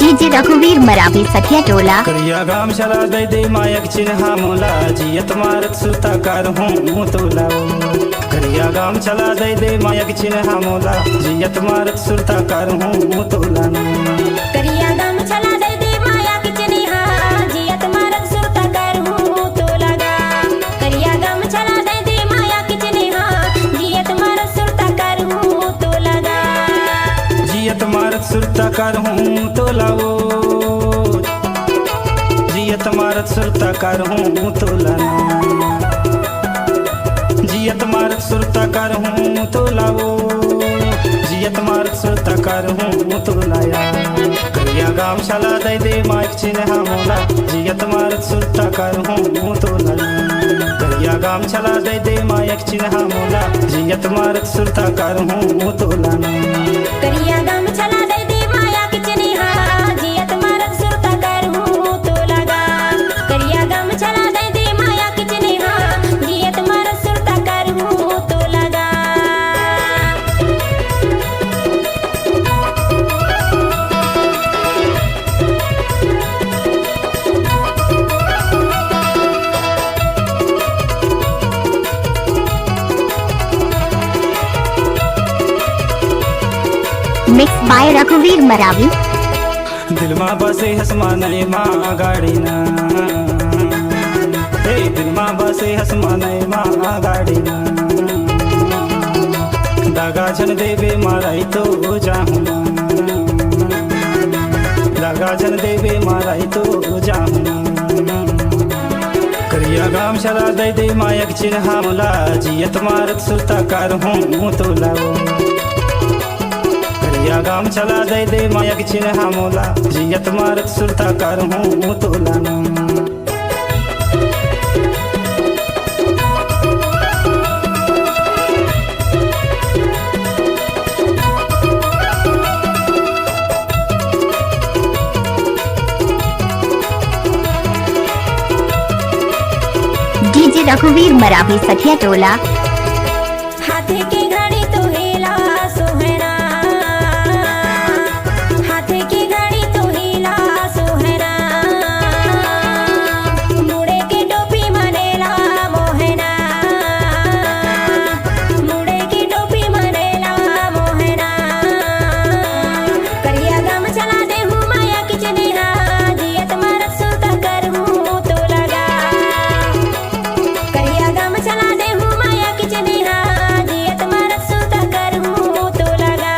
DJ रघुवीर मरावी सखिया टोला। करिया गाम चला दे मायक चिन्हा मोला जियत मारत सुताकार हूँ तोला। करिया गाम चला दे मायक चिन्हा मोला जियत मारत सुताकार हूँ तोला। करिया गाम चला दे माया की चिन्हा जियत मारत सुताकार हूँ तोला गा। करिया गाम चला दे माया की चिन्हा जियत मारत सुताकार हूँ तोला गा। जियत मारत सुताकार हूँ तोला वो जियत मारत सुरताकार हूँ तोला। जियत मारत सुरताकार हूँ तोला वो जियत मारत सुरताकार हूँ तोलाया। करिया गाम चला दे मायक चिन्हा मोला जियत मारत सुरताकार हूँ तोला। करिया गाम चला दे मायक चिन्हा मोला जियत मारत सुरताकार हूँ तोला। करिया गाम चला दे माया की चिन्हा जियत मारत सुताकार हूँ तोला गा। करिया गाम चला दे माया की चिन्हा जियत मारत सुताकार हूँ तोला गा। मिक्स बाय रघुवीर मरावी। दिल माँ बसे हसमाने माँ गाड़ी ना हे दिल माँ बसे हसमाने माँ गाड़ी ना। दागा जन देवे माराई तो जाहूँ दागा जन देवे माराई तो जाहूँ। करिया गाम चला दे मायक चिन्हा मोला जियत मारत सुरताकार हूँ तोला। करिया गाम चला दे मायक चिन्हा मोला जियत मारत सुरताकार हूँ तोला। डीजे रघुवीर मरावी सखिया टोला। हाथे की घड़ी तो हिला सोहरा हाथे की घड़ी तो हिला सोहरा। मुड़े की टोपी मनेला मोहना मुड़े की टोपी मनेला मोहना। करिया गाम चला दे हूँ माया की चिन्हा जियत मारत सुताकार हूँ तोला गा। करिया गाम चला दे हूँ माया की चिन्हा जियत मारत सुताकार हूँ तोला गा।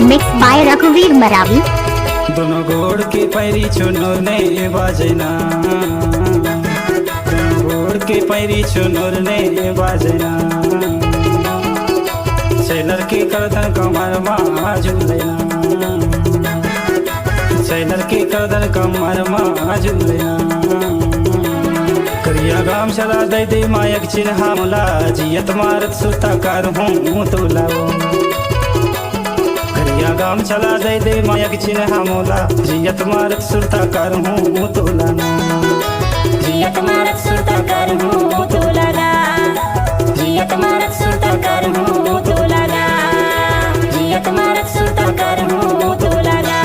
मिक्स बाय रघुवीर मरावी। दोनों गोड़ के पैरी चुनोर ने बाजना दोनों गोड़ के पैरी चुनोर ने बाजना। सैलर के करदन कमर माँ झूलेना सैलर के करदन कमर माँ झूलेना। करिया गाम चला दे मायक चिन्हा मोला जियत मारत सुरताकार हूँ तोला। करिया गाम चला दे मायक चिन्हा मोला जियत मारत सुरताकार हूँ तोला। जियत मारत सुताकार हूँ तोला गा। जियत मारत सुताकार हूँ तोला गा। जियत मारत सुताकार हूँ तोला गा।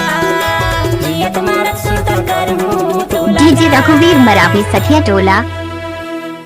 जियत मारत सुताकार हूँ तोला। डीजे रघुवीर मरावी सखिया टोला।